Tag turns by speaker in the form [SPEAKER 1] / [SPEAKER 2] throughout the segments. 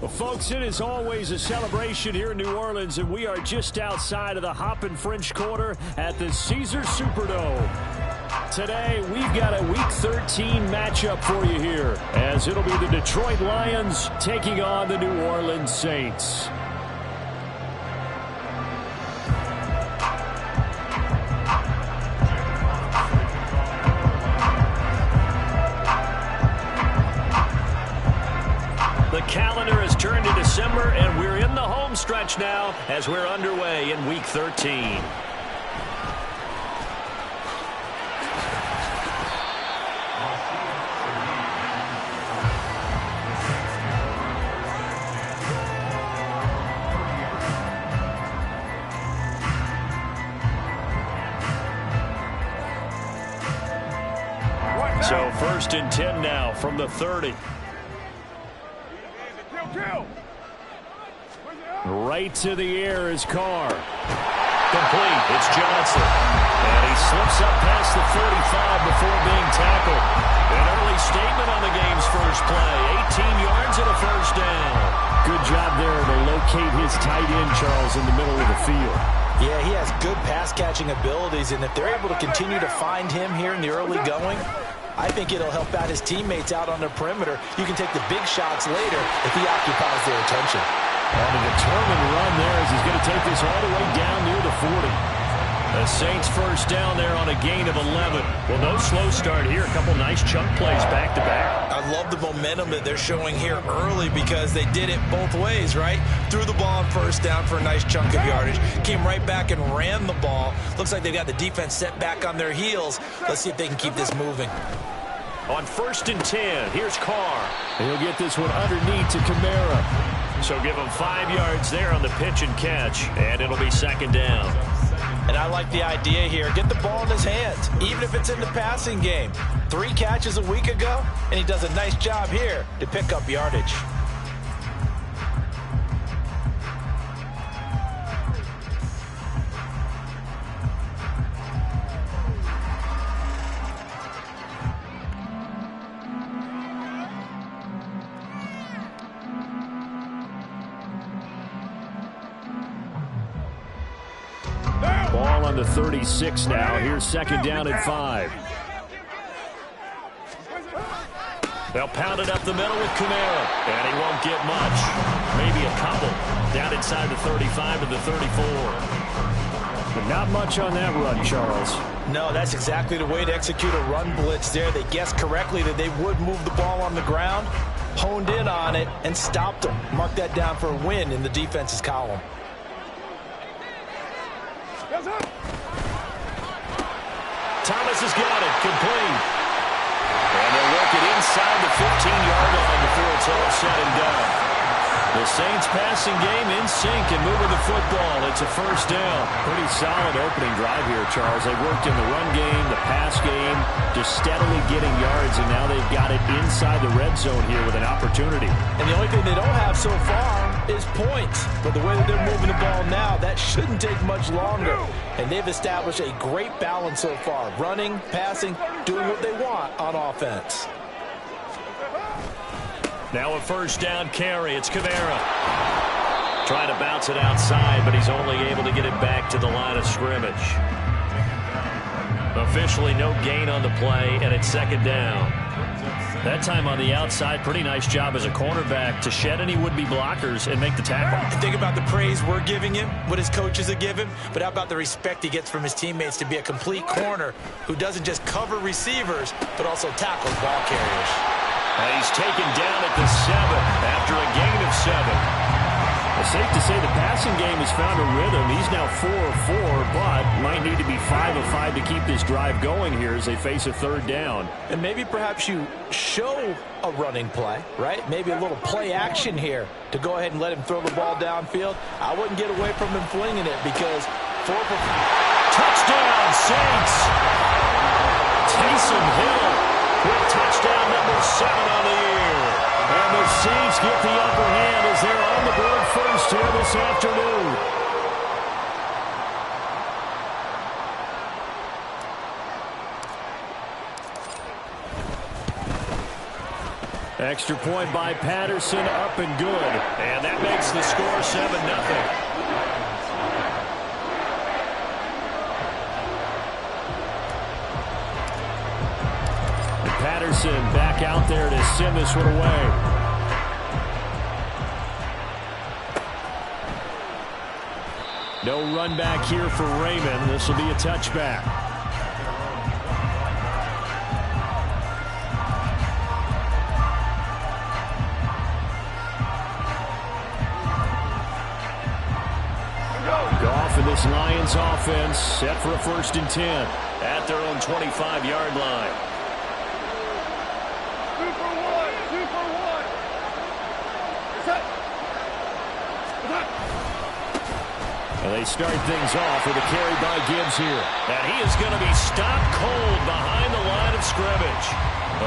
[SPEAKER 1] Well, folks, it is always a celebration here in New Orleans, and we are just outside of the Hoppin' French Quarter at the Caesars Superdome. Today, we've got a Week 13 matchup for you here, as it'll be the Detroit Lions taking on the New Orleans Saints. The calendar has turned to December, and we're in the home stretch now as we're underway in Week 13. So 1st and 10 now from the 30. Right to the air is Carr. Complete. It's Johnson. And he slips up past the 45 before being tackled. An early statement on the game's first play. 18 yards and a first down. Good job there to locate his tight end, Charles, in the middle of the field.
[SPEAKER 2] Yeah, he has good pass-catching abilities, and if they're able to continue to find him here in the early going, I think it'll help out his teammates out on the perimeter. You can take the big shots later if he occupies their attention.
[SPEAKER 1] And a determined run there as he's going to take this all the way down near the 40. The Saints first down there on a gain of 11. Well, no slow start here. A couple nice chunk plays back-to-back.
[SPEAKER 2] I love the momentum that they're showing here early because they did it both ways, right? Threw the ball on first down for a nice chunk of yardage. Came right back and ran the ball. Looks like they've got the defense set back on their heels. Let's see if they can keep this moving.
[SPEAKER 1] On 1st and 10, here's Carr. He'll get this one underneath to Kamara. So give him 5 yards there on the pitch and catch, and it'll be 2nd down.
[SPEAKER 2] And I like the idea here. Get the ball in his hands, even if it's in the passing game. 3 catches a week ago, and he does a nice job here to pick up yardage.
[SPEAKER 1] Ball on the 36 now. Here's 2nd down and 5. They'll pound it up the middle with Kamara. And he won't get much. Maybe a couple. Down inside the 35 to the 34. But not much on that run, Charles.
[SPEAKER 2] No, that's exactly the way to execute a run blitz there. They guessed correctly that they would move the ball on the ground, honed in on it, and stopped them. Mark that down for a win in the defense's column.
[SPEAKER 1] Thomas has got it. Complete. And they'll work it inside the 15-yard line before it's all said and done. The Saints passing game in sync and moving the football. It's a first down. Pretty solid opening drive here, Charles. They worked in the run game, the pass game, just steadily getting yards, and now they've got it inside the red zone here with an opportunity.
[SPEAKER 2] And the only thing they don't have so far is points. But the way that they're moving the ball now, that shouldn't take much longer. And they've established a great balance so far. Running, passing, doing what they want on offense.
[SPEAKER 1] Now a first down carry. It's Kamara. Trying to bounce it outside, but he's only able to get it back to the line of scrimmage. Officially no gain on the play, and it's 2nd down. That time on the outside, pretty nice job as a cornerback to shed any would-be blockers and make the tackle.
[SPEAKER 2] Think about the praise we're giving him, what his coaches have given, but how about the respect he gets from his teammates to be a complete corner who doesn't just cover receivers, but also tackles ball carriers.
[SPEAKER 1] And he's taken down at the 7 after a gain of 7. It's safe to say the passing game has found a rhythm. He's now 4 of 4, but might need to be 5 of 5 to keep this drive going here as they face a 3rd down.
[SPEAKER 2] And maybe perhaps you show a running play, right? Maybe a little play action here to go ahead and let him throw the ball downfield. I wouldn't get away from him flinging it because
[SPEAKER 1] touchdown Saints. Taysom Hill with touchdown number 7 on the year. And the Saints get the upper hand as they're on the board first here this afternoon. Extra point by Patterson, up and good. And that makes the score 7-0. Patterson back out there to send this one away. No run back here for Raymond. This will be a touchback. Goff and this Lions offense set for a 1st and 10 at their own 25-yard line. And they start things off with a carry by Gibbs here. And he is going to be stopped cold behind the line of scrimmage.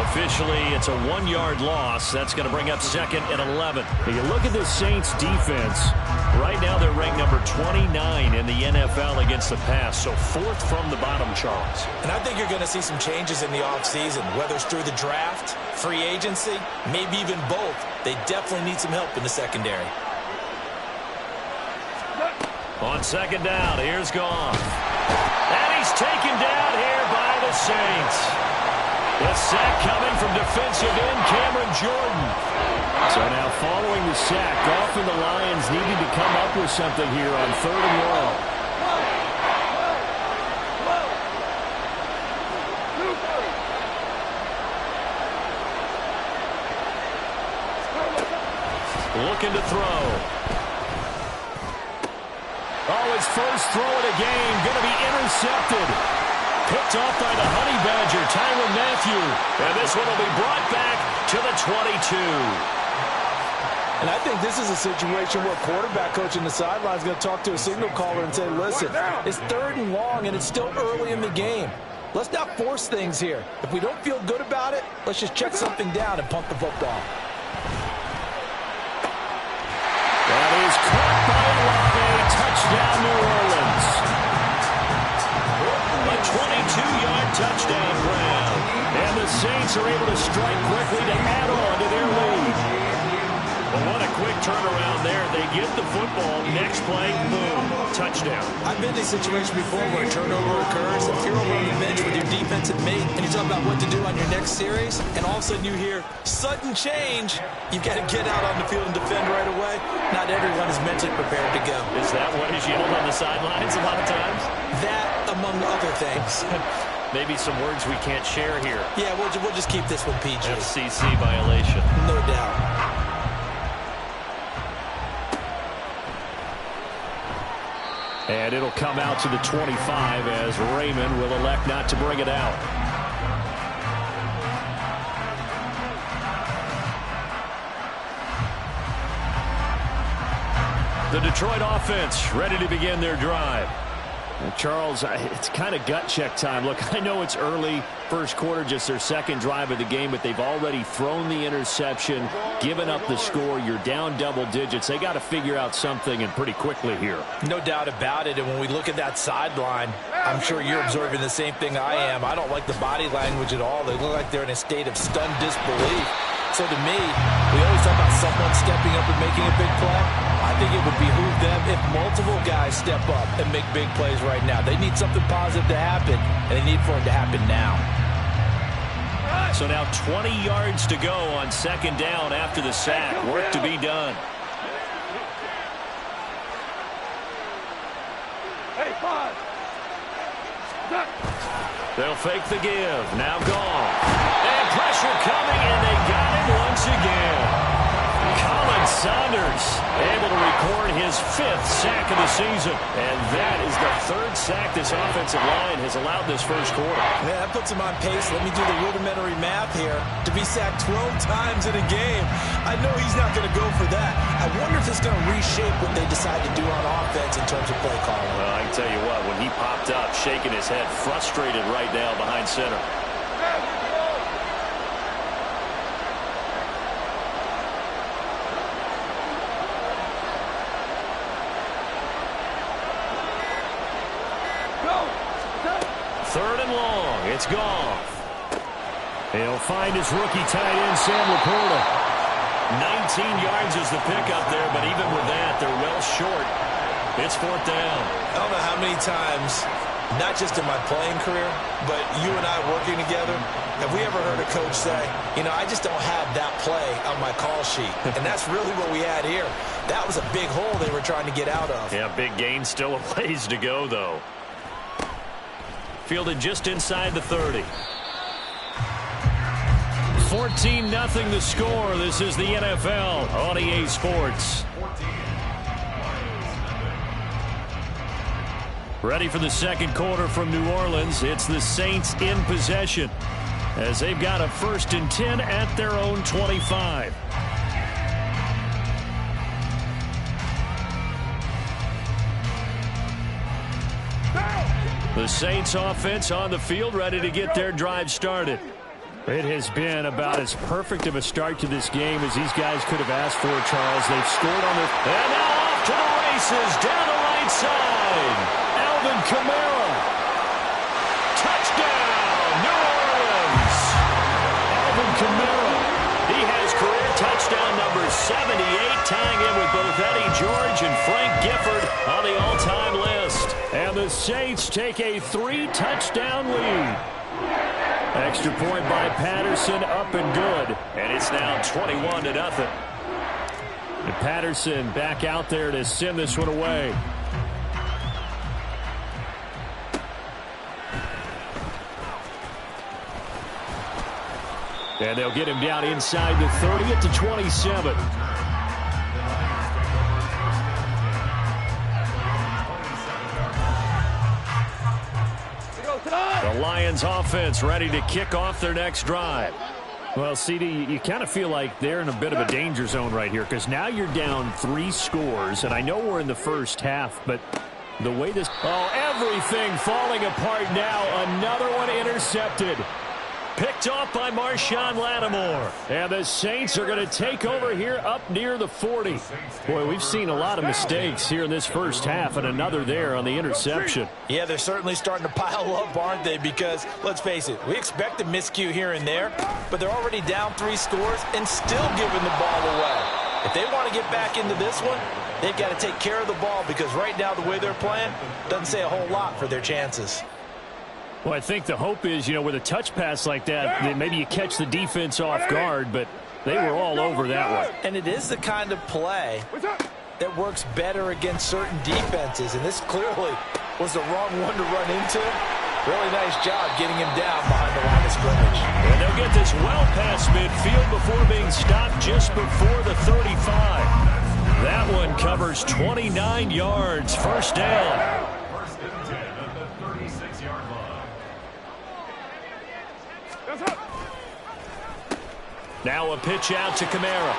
[SPEAKER 1] Officially, it's a 1-yard loss. That's going to bring up 2nd and 11. If you look at this Saints defense, right now they're ranked number 29 in the NFL against the pass. So 4th from the bottom, Charles.
[SPEAKER 2] And I think you're going to see some changes in the offseason, whether it's through the draft, free agency, maybe even both. They definitely need some help in the secondary.
[SPEAKER 1] On 2nd down, here's Goff. And he's taken down here by the Saints. The sack coming from defensive end Cameron Jordan. So now following the sack, Goff and the Lions needing to come up with something here on 3rd and long. Looking to throw. Oh, his first throw of the game going to be intercepted. Picked off by the Honey Badger, Tyrann Mathieu. And this one will be brought back to the 22.
[SPEAKER 2] And I think this is a situation where quarterback coach in the sideline is going to talk to a signal caller and say, listen, it's 3rd and long and it's still early in the game. Let's not force things here. If we don't feel good about it, let's just check something down and punt the football.
[SPEAKER 1] That is caught by Olave. Touchdown, New Orleans. A 22-yard touchdown grab. And the Saints are able to strike quickly to add on to their lead. Well, what a quick turnaround there. They get the football. Next play, boom, touchdown.
[SPEAKER 2] I've been in a situation before where a turnover occurs. If you're over on the bench with your defensive mate and you talk about what to do on your next series, and all of a sudden you hear sudden change, you've got to get out on the field and defend right away. Not everyone is mentally prepared to go.
[SPEAKER 1] Is that what is yelled on the sidelines a lot of times?
[SPEAKER 2] That, among other things.
[SPEAKER 1] Maybe some words we can't share here.
[SPEAKER 2] Yeah, we'll just keep this one PG.
[SPEAKER 1] FCC violation.
[SPEAKER 2] No doubt.
[SPEAKER 1] And it'll come out to the 25 as Raymond will elect not to bring it out. The Detroit offense ready to begin their drive. Well, Charles, it's kind of gut check time. Look, I know it's early, first quarter, just their 2nd drive of the game, but they've already thrown the interception, given up the score. You're down double digits. They got to figure out something, and pretty quickly here.
[SPEAKER 2] No doubt about it. And when we look at that sideline, I'm sure you're observing the same thing I am. I don't like the body language at all. They look like they're in a state of stunned disbelief. So to me, we always talk about someone stepping up and making a big play. I think it would behoove them if multiple guys step up and make big plays right now. They need something positive to happen, and they need for it to happen now.
[SPEAKER 1] So now 20 yards to go on 2nd down after the sack. Work to be done. They'll fake the give. Now gone. And pressure coming, and they got him once again. Colin Saunders able to record his 5th sack of the season. And that is the 3rd sack this offensive line has allowed this first quarter.
[SPEAKER 2] Man, that puts him on pace. Let me do the rudimentary math here. To be sacked 12 times in a game, I know he's not going to go for that. I wonder if it's going to reshape what they decide to do on offense in terms of play calling.
[SPEAKER 1] Well, I can tell you what, when he popped up, shaking his head, frustrated right now behind center. Third and long. It's Goff. He'll find his rookie tight end, Sam Laporta. 19 yards is the pickup there, but even with that, they're well short. It's fourth down.
[SPEAKER 2] I don't know how many times, not just in my playing career, but you and I working together, have we ever heard a coach say, you know, I just don't have that play on my call sheet. And that's really what we had here. That was a big hole they were trying to get out of.
[SPEAKER 1] Yeah, big gain, still a ways to go, though. Fielded just inside the 30. 14-0 the score. This is the NFL on EA Sports. Ready for the second quarter from New Orleans. It's the Saints in possession as they've got a 1st and 10 at their own 25. The Saints offense on the field, ready to get their drive started. It has been about as perfect of a start to this game as these guys could have asked for, Charles. They've scored on their... And now off to the races, down the right side. Alvin Kamara. Touchdown, New Orleans. Alvin Kamara. He has career touchdown number 78, tying in with both Eddie George and Frank Gifford on the all-time list. And the Saints take a 3-touchdown lead. Extra point by Patterson, up and good. And it's now 21-0. And Patterson back out there to send this one away. And they'll get him down inside the 30 at the 27. The Lions offense ready to kick off their next drive. Well, CD, you kind of feel like they're in a bit of a danger zone right here because now you're down 3 scores, and I know we're in the first half, but the way this... Oh, everything falling apart now. Another one intercepted. Picked off by Marshawn Lattimore. And the Saints are going to take over here up near the 40. Boy, we've seen a lot of mistakes here in this first half, and another there on the interception.
[SPEAKER 2] Yeah, they're certainly starting to pile up, aren't they? Because, let's face it, we expect a miscue here and there, but they're already down 3 scores and still giving the ball away. If they want to get back into this one, they've got to take care of the ball because right now the way they're playing doesn't say a whole lot for their chances.
[SPEAKER 1] Well, I think the hope is, you know, with a touch pass like that, then maybe you catch the defense off guard, but they were all over that one.
[SPEAKER 2] And it is the kind of play that works better against certain defenses, and this clearly was the wrong one to run into. Really nice job getting him down behind the line of scrimmage.
[SPEAKER 1] And they'll get this well past midfield before being stopped just before the 35. That one covers 29 yards, first down. Now a pitch out to Kamara.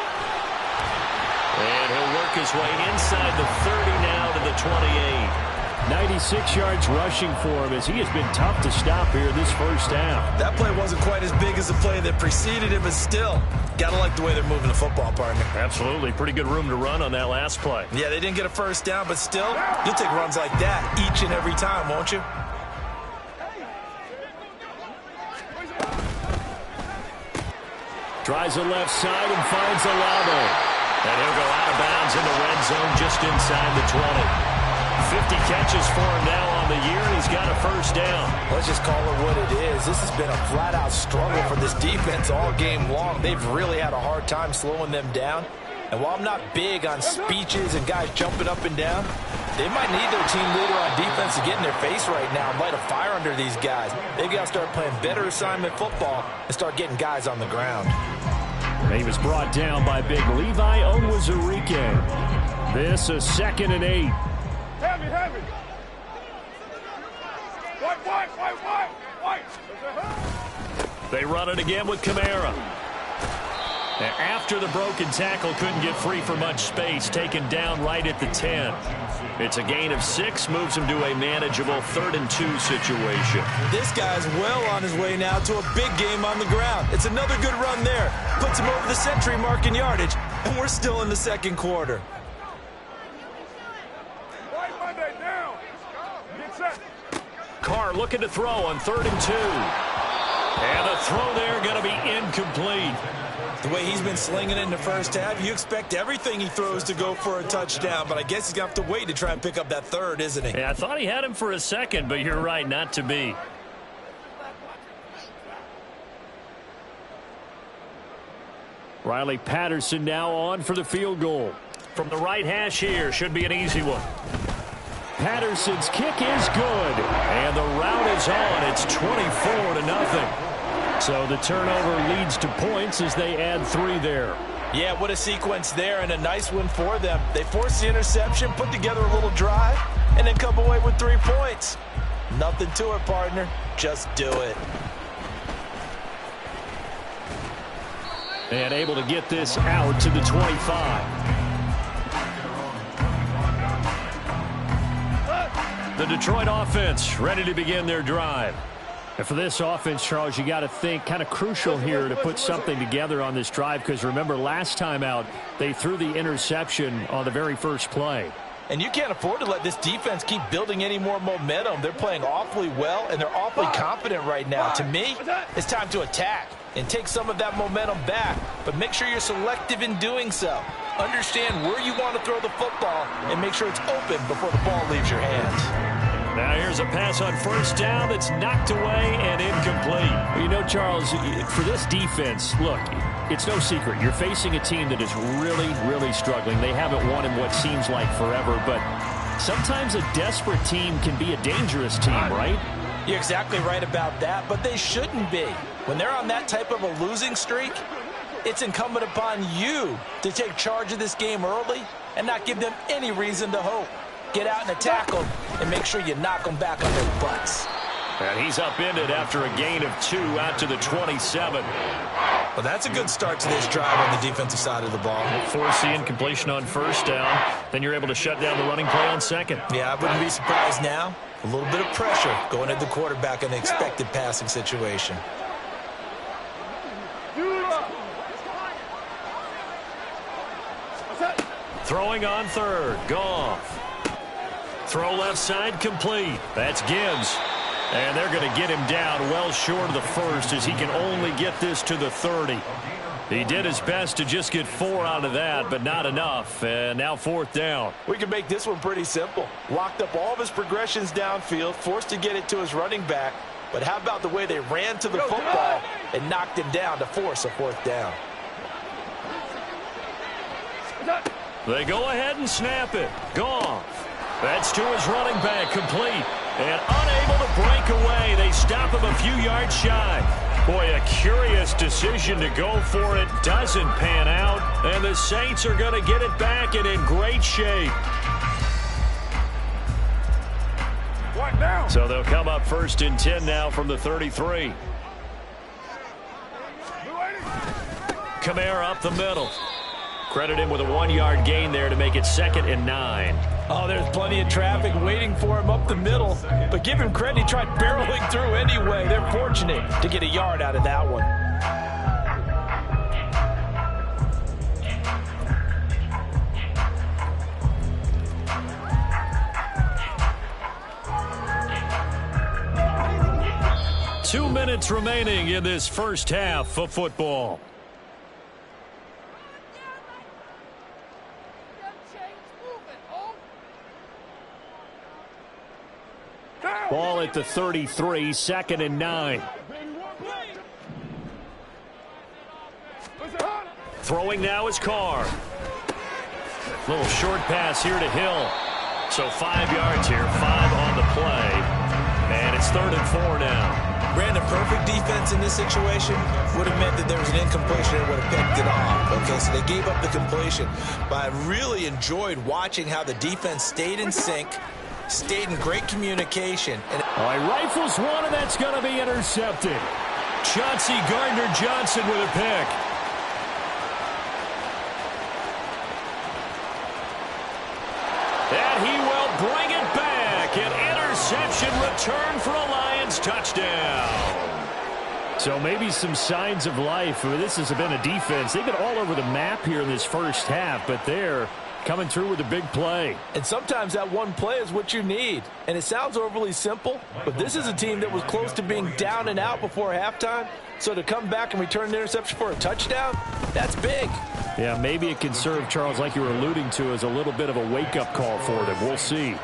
[SPEAKER 1] And he'll work his way inside the 30 now to the 28. 96 yards rushing for him as he has been tough to stop here this first half.
[SPEAKER 2] That play wasn't quite as big as the play that preceded it, but still, gotta like the way they're moving the football, partner.
[SPEAKER 1] Absolutely. Pretty good room to run on that last play.
[SPEAKER 2] Yeah, they didn't get a first down, but still, you'll take runs like that each and every time, won't you?
[SPEAKER 1] Tries the left side and finds Olave. And he'll go out of bounds in the red zone just inside the 20. 50 catches for him now on the year, and he's got a first down.
[SPEAKER 2] Let's just call it what it is. This has been a flat-out struggle for this defense all game long. They've really had a hard time slowing them down. And while I'm not big on speeches and guys jumping up and down, they might need their team leader on defense to get in their face right now and light a fire under these guys. They've got to start playing better assignment football and start getting guys on the ground.
[SPEAKER 1] He was brought down by big Levi Onwuzurike. This a 2nd and 8.
[SPEAKER 3] Heavy. White.
[SPEAKER 1] They run it again with Kamara. After the broken tackle, couldn't get free for much space, taken down right at the 10. It's a gain of 6, moves him to a manageable 3rd and 2 situation.
[SPEAKER 2] This guy's well on his way now to a big game on the ground. It's another good run there. Puts him over the century mark in yardage, and we're still in the second quarter.
[SPEAKER 3] White Monday down. Get set.
[SPEAKER 1] Carr looking to throw on 3rd and 2. And the throw there going to be incomplete.
[SPEAKER 2] The way he's been slinging in the first half, you expect everything he throws to go for a touchdown, but I guess he's going to have to wait to try and pick up that third, isn't he?
[SPEAKER 1] Yeah, I thought he had him for a second, but you're right, not to be. Riley Patterson now on for the field goal. From the right hash here, should be an easy one. Patterson's kick is good, and the route is on. It's 24-0. So the turnover leads to points as they add 3 there.
[SPEAKER 2] Yeah, what a sequence there, and a nice one for them. They force the interception, put together a little drive, and then come away with 3 points. Nothing to it, partner. Just do it.
[SPEAKER 1] And able to get this out to the 25. The Detroit offense ready to begin their drive. And for this offense, Charles, you got to think kind of crucial here to put something together on this drive, because remember last time out they threw the interception on the very first play.
[SPEAKER 2] And you can't afford to let this defense keep building any more momentum. They're playing awfully well, and they're awfully confident right now. To me, it's time to attack and take some of that momentum back, but make sure you're selective in doing so. Understand where you want to throw the football and make sure it's open before the ball leaves your hands.
[SPEAKER 1] Now here's a pass on first down that's knocked away and incomplete. You know, Charles, for this defense, look, it's no secret. You're facing a team that is really, really struggling. They haven't won in what seems like forever, but sometimes a desperate team can be a dangerous team, right?
[SPEAKER 2] You're exactly right about that, but they shouldn't be. When they're on that type of a losing streak, it's incumbent upon you to take charge of this game early and not give them any reason to hope. Get out and attack them and make sure you knock them back on their butts.
[SPEAKER 1] And he's upended after a gain of 2 out to the 27.
[SPEAKER 2] Well, that's a good start to this drive on the defensive side of the ball.
[SPEAKER 1] Force the incompletion on first down. Then you're able to shut down the running play on second.
[SPEAKER 2] Yeah, I wouldn't be surprised now. A little bit of pressure going at the quarterback in an expected passing situation.
[SPEAKER 1] Throwing on third. Goff. Throw left side complete. That's Gibbs. And they're going to get him down well short of the first as he can only get this to the 30. He did his best to just get 4 out of that, but not enough. And now 4th down.
[SPEAKER 2] We can make this one pretty simple. Locked up all of his progressions downfield, forced to get it to his running back. But how about the way they ran to the football and knocked him down to force a 4th down?
[SPEAKER 1] They go ahead and snap it. Goff. That's to his running back, complete. And unable to break away. They stop him a few yards shy. Boy, a curious decision to go for it. Doesn't pan out. And the Saints are going to get it back and in great shape. So they'll come up 1st and 10 now from the 33. Kamara up the middle. Credit him with a 1-yard gain there to make it 2nd and 9.
[SPEAKER 2] Oh, there's plenty of traffic waiting for him up the middle. But give him credit, he tried barreling through anyway. They're fortunate to get a yard out of that one.
[SPEAKER 1] Two minutes remaining in this first half of football. Ball at the 33, 2nd and 9. Throwing now is Carr. Little short pass here to Hill. So 5 yards here, 5 on the play. And it's 3rd and 4 now.
[SPEAKER 2] Brandon, perfect defense in this situation would have meant that there was an incompletion and would have picked it off. Okay, so they gave up the completion. But I really enjoyed watching how the defense stayed in sync, stayed in great communication. And
[SPEAKER 1] all right, rifles one, and that's going to be intercepted. Chauncey Gardner-Johnson with a pick. And he will bring it back. An interception return for a Lions touchdown. So maybe some signs of life. This has been a defense. They've been all over the map here in this first half, but they're coming through with a big play.
[SPEAKER 2] And sometimes that one play is what you need. And it sounds overly simple, but this is a team that was close to being down and out before halftime. So to come back and return the interception for a touchdown, that's big.
[SPEAKER 1] Yeah, maybe it can serve, Charles, like you were alluding to, as a little bit of a wake-up call for them. We'll see.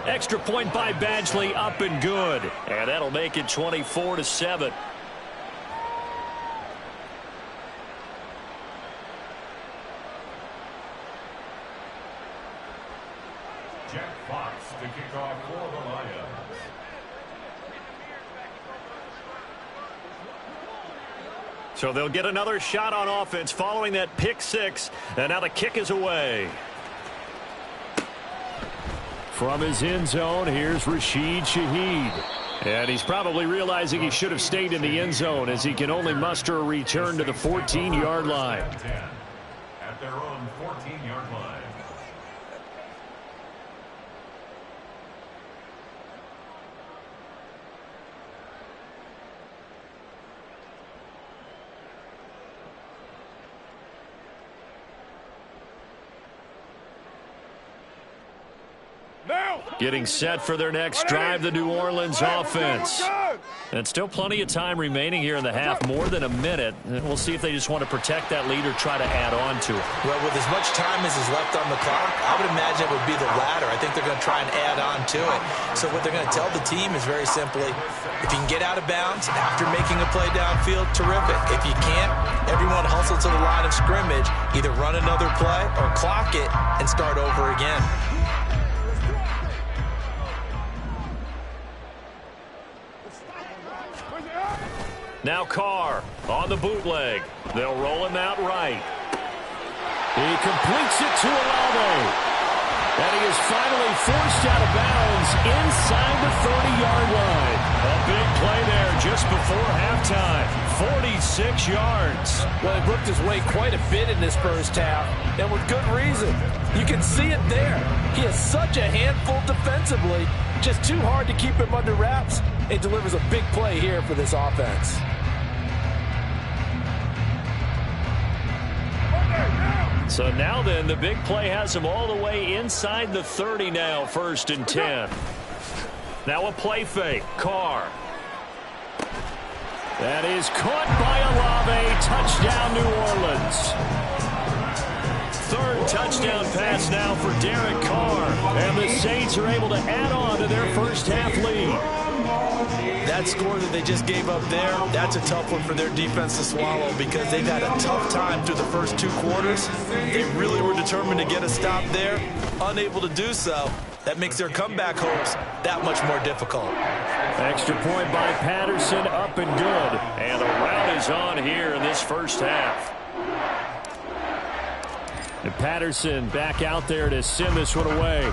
[SPEAKER 1] Extra point by Badgley, up and good. And that'll make it 24-7.
[SPEAKER 4] Jack Fox to kick off for the Lions.
[SPEAKER 1] So they'll get another shot on offense following that pick six. And now the kick is away. From his end zone, here's Rashid Shaheed. And he's probably realizing he should have stayed in the end zone, as he can only muster a return to the 14-yard line.
[SPEAKER 4] At their own 14-yard line.
[SPEAKER 1] Getting set for their next drive, the New Orleans offense. And still plenty of time remaining here in the half, more than a minute. And we'll see if they just want to protect that lead or try to add on to it.
[SPEAKER 2] Well, with as much time as is left on the clock, I would imagine it would be the latter. I think they're going to try and add on to it. So what they're going to tell the team is very simply, if you can get out of bounds after making a play downfield, terrific. If you can't, everyone hustle to the line of scrimmage, either run another play or clock it and start over again.
[SPEAKER 1] Now Carr on the bootleg. They'll roll him out right. He completes it to Olave. And he is finally forced out of bounds inside the 30-yard line. A big play there just before halftime. 46 yards.
[SPEAKER 2] Well, he worked his way quite a bit in this first half, and with good reason. You can see it there. He is such a handful defensively. Just too hard to keep him under wraps. It delivers a big play here for this offense.
[SPEAKER 1] So now then, the big play has him all the way inside the 30 now, 1st and 10. Now a play fake. Carr. That is caught by Olave. Touchdown, New Orleans. Third touchdown pass now for Derek Carr. And the Saints are able to add on to their first half lead.
[SPEAKER 2] That score that they just gave up there, that's a tough one for their defense to swallow, because they've had a tough time through the first 2 quarters. They really were determined to get a stop there, unable to do so. That makes their comeback hopes that much more difficult.
[SPEAKER 1] Extra point by Patterson, up and good. And the rout is on here in this first half. And Patterson back out there to send this one away.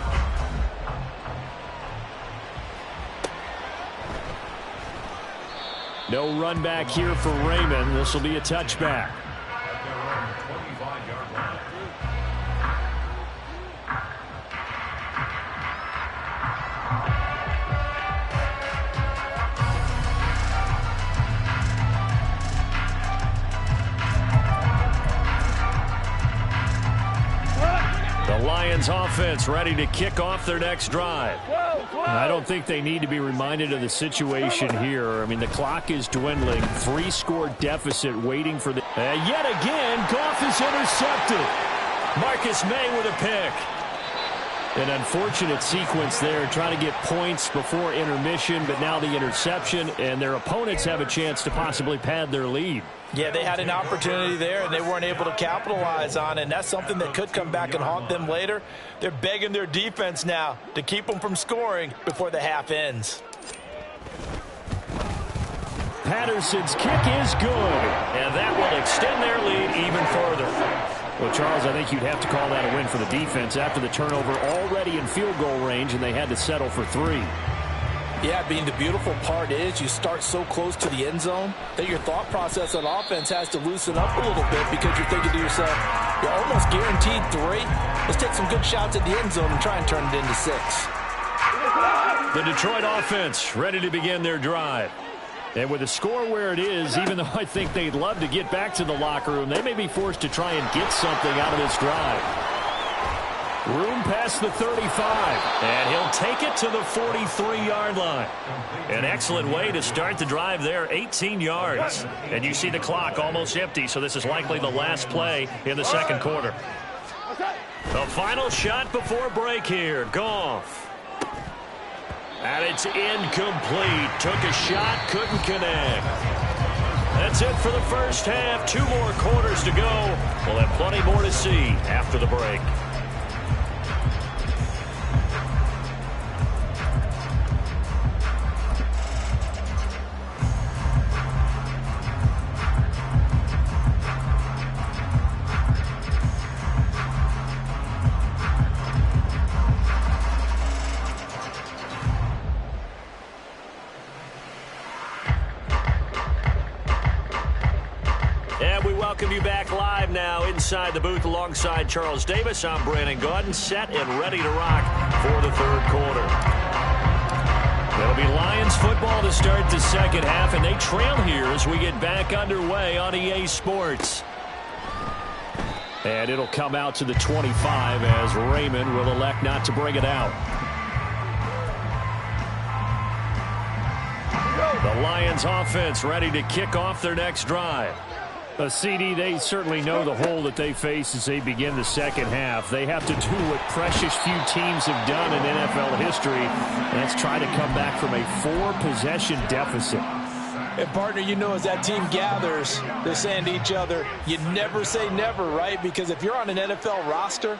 [SPEAKER 1] No run back here for Raymond. This will be a touchback. The Lions offense ready to kick off their next drive. I don't think they need to be reminded of the situation here. I mean, the clock is dwindling. 3-score deficit waiting for the... yet again, Goff is intercepted. Marcus May with a pick. An unfortunate sequence there, trying to get points before intermission, but now the interception, and their opponents have a chance to possibly pad their lead.
[SPEAKER 2] Yeah, they had an opportunity there, and they weren't able to capitalize on it, and that's something that could come back and haunt them later. They're begging their defense now to keep them from scoring before the half ends.
[SPEAKER 1] Patterson's kick is good, and that will extend their lead even further. Well, Charles, I think you'd have to call that a win for the defense after the turnover already in field goal range, and they had to settle for 3.
[SPEAKER 2] Yeah, being the beautiful part is you start so close to the end zone that your thought process on offense has to loosen up a little bit, because you're thinking to yourself, you're almost guaranteed 3. Let's take some good shots at the end zone and try and turn it into 6.
[SPEAKER 1] The Detroit offense ready to begin their drive. And with the score where it is, even though I think they'd love to get back to the locker room, they may be forced to try and get something out of this drive. Room past the 35. And he'll take it to the 43-yard line. An excellent way to start the drive there, 18 yards. And you see the clock almost empty, so this is likely the last play in the second quarter. The final shot before break here. Goff. And it's incomplete. Took a shot, couldn't connect. That's it for the first half. 2 more quarters to go. We'll have plenty more to see after the break. Welcome you back live now inside the booth alongside Charles Davis. I'm Brandon Gaudin, set and ready to rock for the third quarter. It'll be Lions football to start the second half, and they trail here as we get back underway on EA Sports. And it'll come out to the 25 as Raymond will elect not to bring it out. The Lions offense ready to kick off their next drive. CD, they certainly know the hole that they face as they begin the second half. They have to do what precious few teams have done in NFL history, and that's try to come back from a 4-possession deficit.
[SPEAKER 2] And, partner, you know, as that team gathers, they're saying to each other, you never say never, right? Because if you're on an NFL roster,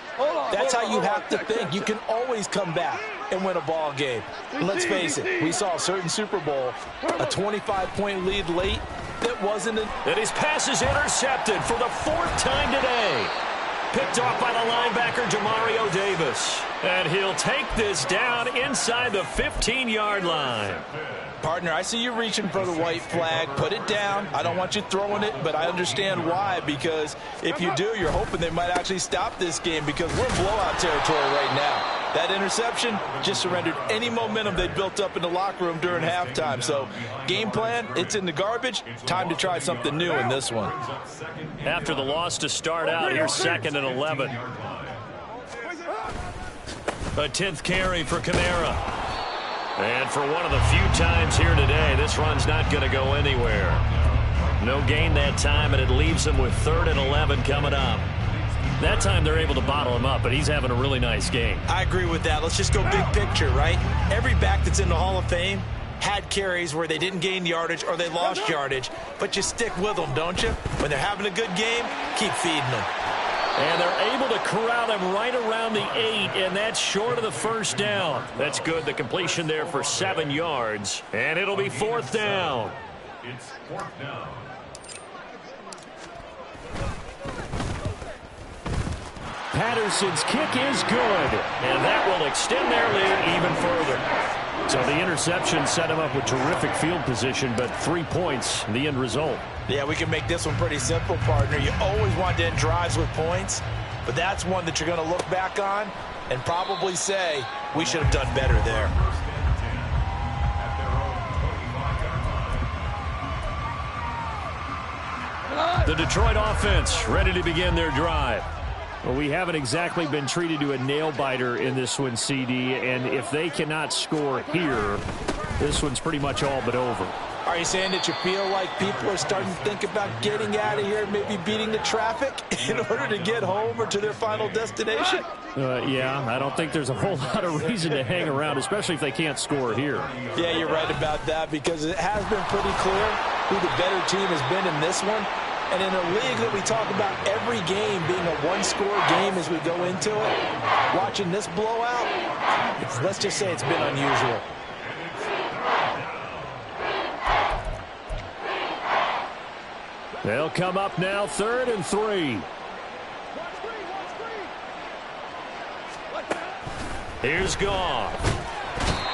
[SPEAKER 2] that's how you have to think. You can always come back and win a ball game. And let's face it, we saw a certain Super Bowl, a 25-point lead late. That wasn't it.
[SPEAKER 1] And his pass is intercepted for the 4th time today. Picked off by the linebacker, Demario Davis. And he'll take this down inside the 15-yard line.
[SPEAKER 2] Partner, I see you reaching for the white flag. Put it down. I don't want you throwing it, but I understand why. Because if you do, you're hoping they might actually stop this game because we're in blowout territory right now. That interception just surrendered any momentum they built up in the locker room during halftime. So, game plan, it's in the garbage. Time to try something new in this one.
[SPEAKER 1] After the loss to start out, here's 2nd and 11. A 10th carry for Kamara. And for one of the few times here today, this run's not going to go anywhere. No gain that time, and it leaves him with 3rd and 11 coming up. That time they're able to bottle him up, but he's having a really nice game.
[SPEAKER 2] I agree with that. Let's just go big picture, right? Every back that's in the Hall of Fame had carries where they didn't gain yardage or they lost yardage, but you stick with them, don't you? When they're having a good game, keep feeding them.
[SPEAKER 1] And they're able to corral him right around the 8, and that's short of the first down. That's good. The completion there for 7 yards, and it'll be 4th down.
[SPEAKER 4] It's 4th down.
[SPEAKER 1] Patterson's kick is good, and that will extend their lead even further. So the interception set him up with terrific field position, but 3 points, the end result.
[SPEAKER 2] Yeah, we can make this one pretty simple, partner. You always want to end drives with points, but that's one that you're going to look back on and probably say, we should have done better there.
[SPEAKER 1] The Detroit offense ready to begin their drive. Well, we haven't exactly been treated to a nail-biter in this one, CD, and if they cannot score here, this one's pretty much all but over.
[SPEAKER 2] Are you saying that you feel like people are starting to think about getting out of here, maybe beating the traffic in order to get home or to their final destination?
[SPEAKER 1] Yeah, I don't think there's a whole lot of reason to hang around, especially if they can't score here.
[SPEAKER 2] Yeah, you're right about that because it has been pretty clear who the better team has been in this one. And in a league that we talk about every game being a one-score game as we go into it, watching this blowout, let's just say it's been unusual.
[SPEAKER 1] They'll come up now 3rd and 3. Here's Goff.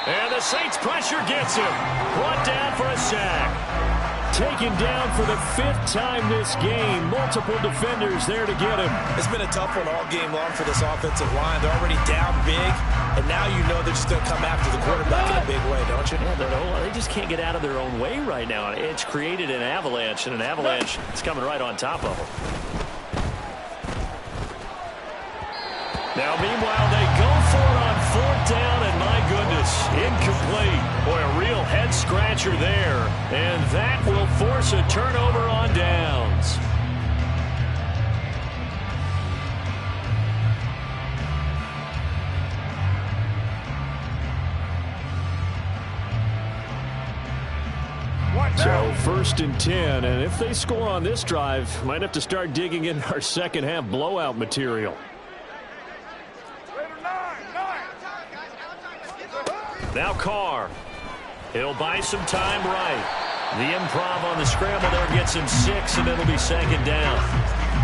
[SPEAKER 1] And the Saints pressure gets him. Brought down for a sack. Taken down for the 5th time this game. Multiple defenders there to get him.
[SPEAKER 2] It's been a tough one all game long for this offensive line. They're already down big, and now you know they're just going to come after the quarterback in a big way, don't you?
[SPEAKER 1] Yeah, they just can't get out of their own way right now. It's created an avalanche, and an avalanche is coming right on top of them. Now, meanwhile, they go for it on 4th down, and my goodness, incomplete. Boy, a real head-scratcher there, and that will force a turnover on downs. So 1st and 10, and if they score on this drive, might have to start digging in our second-half blowout material. Now Carr. He'll buy some time right. The improv on the scramble there gets him 6, and it'll be 2nd down.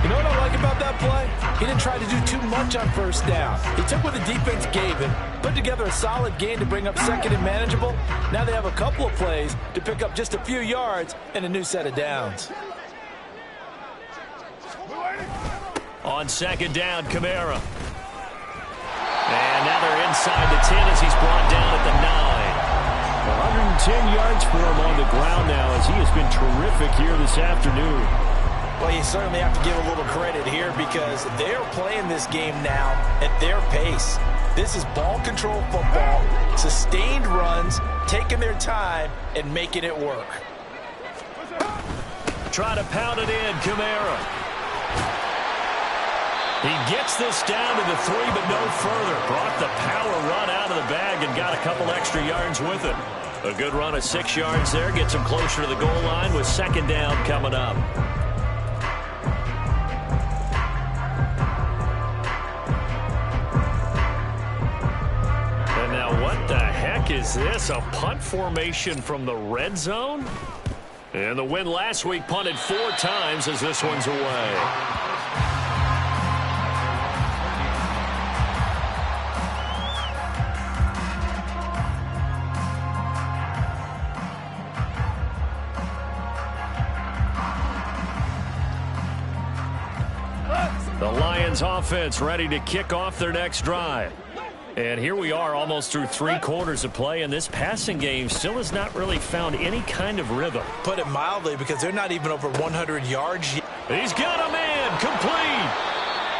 [SPEAKER 2] You know what I like about that play? He didn't try to do too much on 1st down. He took what the defense gave him, put together a solid game to bring up 2nd and manageable. Now they have a couple of plays to pick up just a few yards and a new set of downs.
[SPEAKER 1] On 2nd down, Kamara. And now they're inside the 10 as he's brought down at the 9. 110 yards for him on the ground now as he has been terrific here this afternoon.
[SPEAKER 2] Well, you certainly have to give a little credit here because they're playing this game now at their pace. This is ball control football, sustained runs, taking their time and making it work.
[SPEAKER 1] Try to pound it in, Kamara. He gets this down to the 3, but no further. Brought the power run out of the bag and got a couple extra yards with it. A good run of 6 yards there gets him closer to the goal line with 2nd down coming up. And now what the heck is this? A punt formation from the red zone? And the win last week punted 4 times as this one's away. The Lions offense ready to kick off their next drive. And here we are almost through 3 quarters of play, and this passing game still has not really found any kind of rhythm.
[SPEAKER 2] Put it mildly, because they're not even over 100 yards yet.
[SPEAKER 1] He's got a man complete.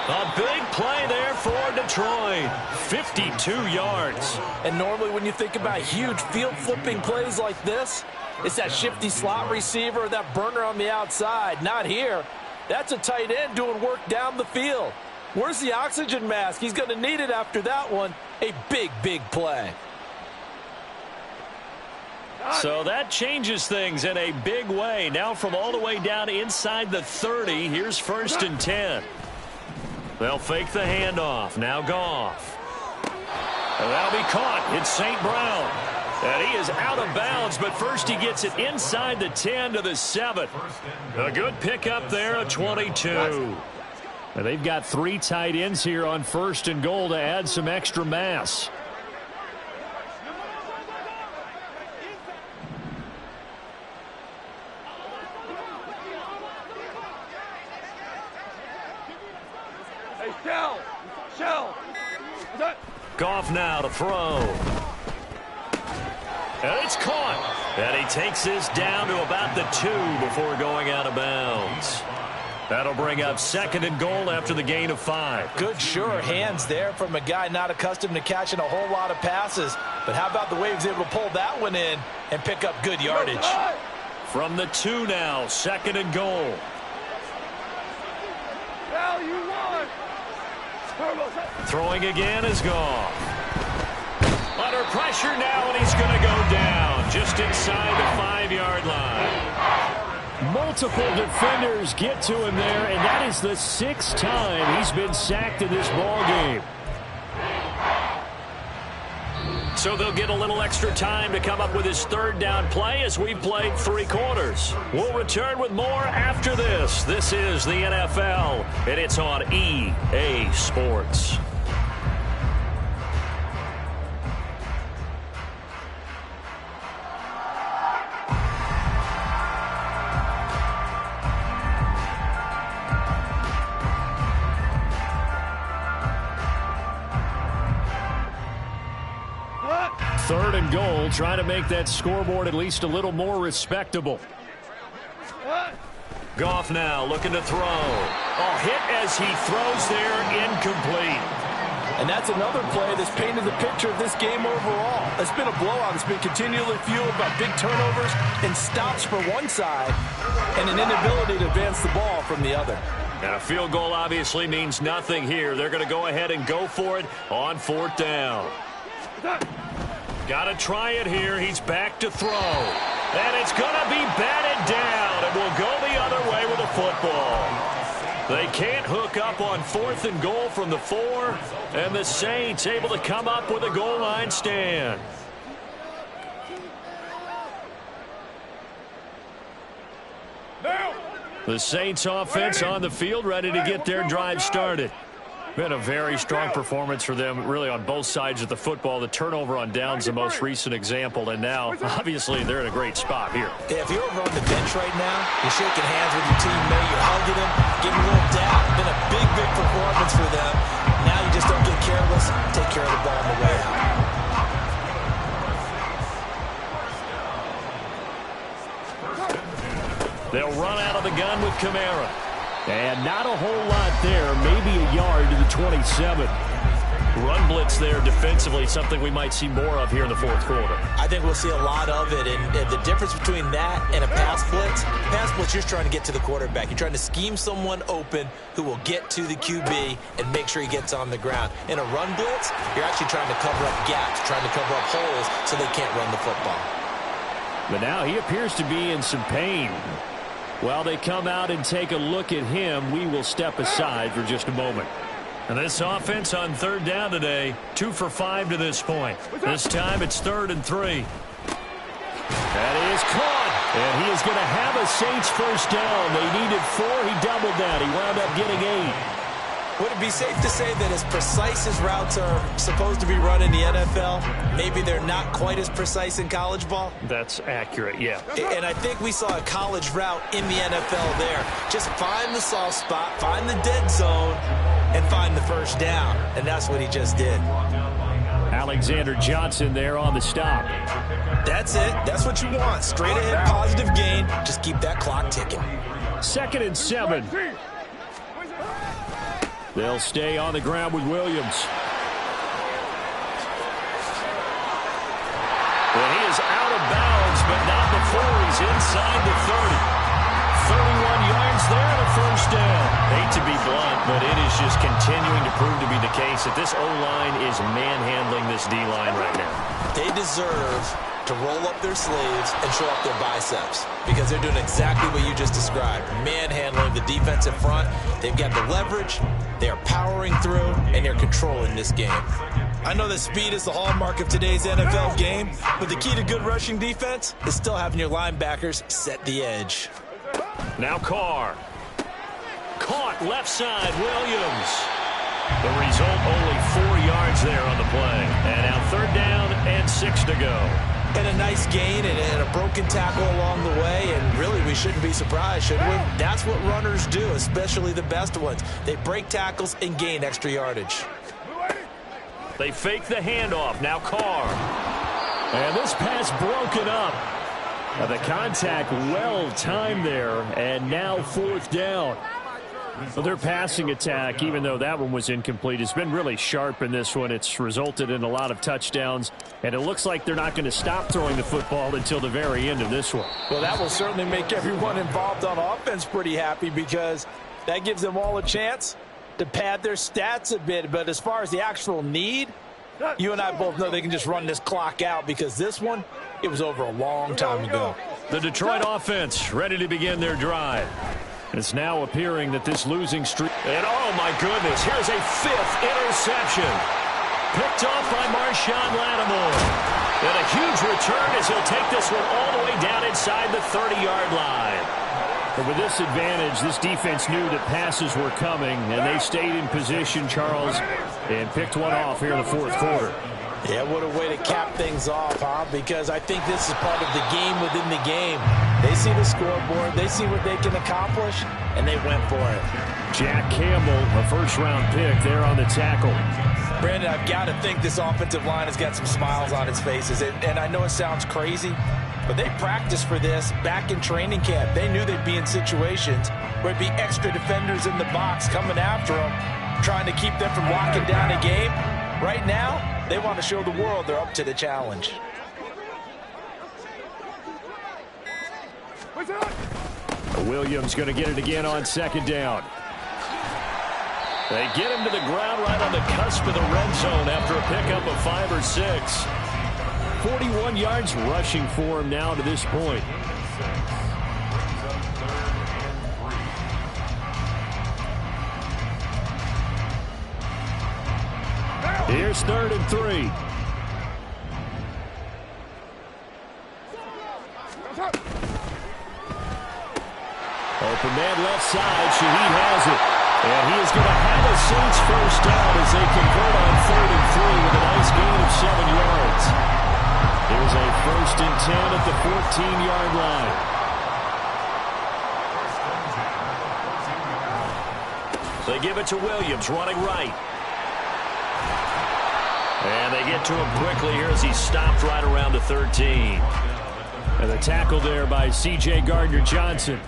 [SPEAKER 1] A big play there for Detroit. 52 yards.
[SPEAKER 2] And normally when you think about huge field flipping plays like this, it's that shifty slot receiver, that burner on the outside. Not here. That's a tight end doing work down the field. Where's the oxygen mask? He's going to need it after that one. A big, big play.
[SPEAKER 1] So that changes things in a big way. Now from all the way down inside the 30, here's 1st and 10. They'll fake the handoff. Now Goff. And that'll be caught. It's St. Brown. And he is out of bounds, but first he gets it inside the 10 to the 7. A good pickup there, a 22. And they've got 3 tight ends here on 1st and goal to add some extra mass.
[SPEAKER 3] Hey, Shell.
[SPEAKER 1] Goff now to throw. And it's caught. And he takes this down to about the 2 before going out of bounds. That'll bring up 2nd and goal after the gain of 5.
[SPEAKER 2] Good, sure hands there from a guy not accustomed to catching a whole lot of passes. But how about the way he was able to pull that one in and pick up good yardage?
[SPEAKER 1] From the 2 now, 2nd and goal. Throwing again is Goff. Under pressure now, and he's going to go down just inside the 5-yard line. Multiple defenders get to him there, and that is the 6th time he's been sacked in this ballgame. So they'll get a little extra time to come up with his 3rd down play as we've played 3 quarters. We'll return with more after this. This is the NFL, and it's on EA Sports. Third and goal, trying to make that scoreboard at least a little more respectable. Goff now looking to throw. A hit as he throws there, incomplete.
[SPEAKER 5] And that's another play that's painted the picture of this game overall. It's been a blowout. It's been continually fueled by big turnovers and stops for one side and an inability to advance the ball from the other.
[SPEAKER 1] And a field goal obviously means nothing here. They're going to go ahead and go for it on 4th down. Got to try it here. He's back to throw. And it's going to be batted down. And will go the other way with the football. They can't hook up on 4th and goal from the 4. And the Saints able to come up with a goal line stand. The Saints offense on the field, ready to get their drive started. Been a very strong performance for them, really, on both sides of the football. The turnover on downs, the most recent example, and now, obviously, they're in a great spot here.
[SPEAKER 2] Yeah, if you're over on the bench right now, you're shaking hands with your teammate, you're hugging him, giving a little dap. Been a big, big performance for them. Now you just don't get careless, take care of the ball on the way out.
[SPEAKER 1] They'll run out of the gun with Kamara. And not a whole lot there, maybe a yard to the 27. Run blitz there defensively, something we might see more of here in the 4th quarter.
[SPEAKER 2] I think we'll see a lot of it, and the difference between that and a pass blitz, you're just trying to get to the quarterback. You're trying to scheme someone open who will get to the QB and make sure he gets on the ground. In a run blitz, you're actually trying to cover up gaps, trying to cover up holes so they can't run the football.
[SPEAKER 1] But now he appears to be in some pain. While they come out and take a look at him, we will step aside for just a moment. And this offense on 3rd down today, 2 for 5 to this point. This time it's 3rd and 3. That is caught. And he is going to have a Saints first down. They needed 4. He doubled that. He wound up getting 8.
[SPEAKER 2] Would it be safe to say that as precise as routes are supposed to be run in the NFL, maybe they're not quite as precise in college ball?
[SPEAKER 1] That's accurate, yeah.
[SPEAKER 2] And I think we saw a college route in the NFL there. Just find the soft spot, find the dead zone, and find the first down. And that's what he just did.
[SPEAKER 1] Alexander Johnson there on the stop.
[SPEAKER 2] That's it. That's what you want. Straight ahead, positive gain. Just keep that clock ticking.
[SPEAKER 1] 2nd and 7. They'll stay on the ground with Williams. Well, he is out of bounds, but not before he's inside the 30. 31 yards there and a first down. Hate to be blunt, but it is just continuing to prove to be the case that this O-line is manhandling this D-line right now.
[SPEAKER 2] They deserve to roll up their sleeves and show up their biceps because they're doing exactly what you just described. Manhandling the defensive front. They've got the leverage. They are powering through, and they're controlling this game. I know that speed is the hallmark of today's NFL game, but the key to good rushing defense is still having your linebackers set the edge.
[SPEAKER 1] Now Carr. Caught left side, Williams. The result, only 4 yards there on the play. And now 3rd down and 6 to go.
[SPEAKER 2] And a nice gain and a broken tackle along the way, and really we shouldn't be surprised, should we? That's what runners do, especially the best ones. They break tackles and gain extra yardage.
[SPEAKER 1] They fake the handoff. Now Carr. And this pass broken up. Now the contact well timed there, and now 4th down. Well, their passing attack, even though that one was incomplete, has been really sharp in this one. It's resulted in a lot of touchdowns, and it looks like they're not going to stop throwing the football until the very end of this one.
[SPEAKER 5] Well, that will certainly make everyone involved on offense pretty happy because that gives them all a chance to pad their stats a bit. But as far as the actual need, you and I both know they can just run this clock out because this one, it was over a long time ago.
[SPEAKER 1] The Detroit offense ready to begin their drive. It's now appearing that this losing streak... And oh my goodness, here's a 5th interception. Picked off by Marshawn Lattimore. And a huge return as he'll take this one all the way down inside the 30-yard line. But with this advantage, this defense knew that passes were coming, and they stayed in position, Charles, and picked one off here in the 4th quarter.
[SPEAKER 5] Yeah, what a way to cap things off, huh? Because I think this is part of the game within the game. They see the scoreboard, they see what they can accomplish, and they went for it.
[SPEAKER 1] Jack Campbell, a first-round pick there on the tackle.
[SPEAKER 5] Brandon, I've got to think this offensive line has got some smiles on its faces. And I know it sounds crazy, but they practiced for this back in training camp. They knew they'd be in situations where it'd be extra defenders in the box coming after them. trying to keep them from locking down a game. Right now, they want to show the world they're up to the challenge.
[SPEAKER 1] Williams going to get it again on second down. They get him to the ground right on the cusp of the red zone after a pickup of 5 or 6. 41 yards rushing for him now to this point. Here's 3rd and 3. Open man left side. Shaheed has it. And he is going to have a Saints first down as they convert on 3rd and 3 with a nice gain of 7 yards. Here's a 1st and 10 at the 14-yard line. They give it to Williams, running right. And they get to him quickly here as he stopped right around the 13. And the tackle there by C.J. Gardner-Johnson.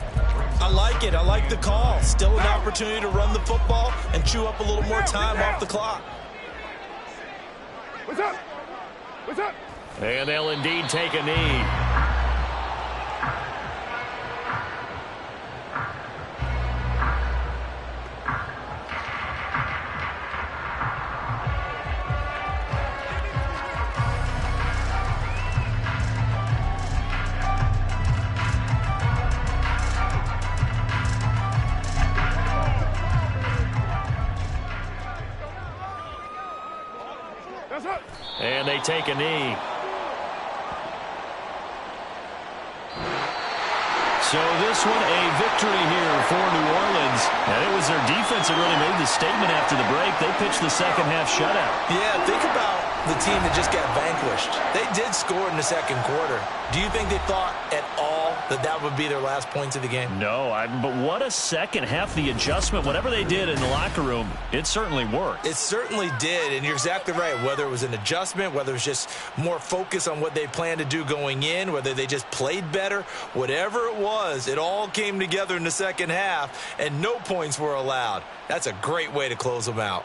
[SPEAKER 2] I like it. I like the call. Still an opportunity to run the football and chew up a little more time off the clock.
[SPEAKER 3] What's up? What's up?
[SPEAKER 1] And they'll indeed take a knee. And they take a knee. So this one a victory here for New Orleans. And it was their defense that really made the statement after the break. They pitched the second half shutout.
[SPEAKER 2] Yeah, think about the team that just got vanquished. They did score in the second quarter. Do you think they thought at all that that would be their last points of the game?
[SPEAKER 1] No, but what a second half. The adjustment, whatever they did in the locker room, it certainly worked.
[SPEAKER 2] It certainly did, and you're exactly right. Whether it was an adjustment, whether it was just more focus on what they planned to do going in, whether they just played better, whatever it was, it all came together in the second half, and no points were allowed. That's a great way to close them out.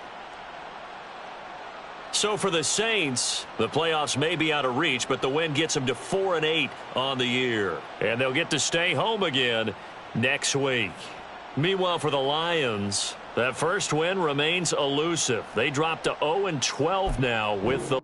[SPEAKER 1] So for the Saints, the playoffs may be out of reach, but the win gets them to 4-8 on the year. And they'll get to stay home again next week. Meanwhile, for the Lions, that first win remains elusive. They dropped to 0-12 now with the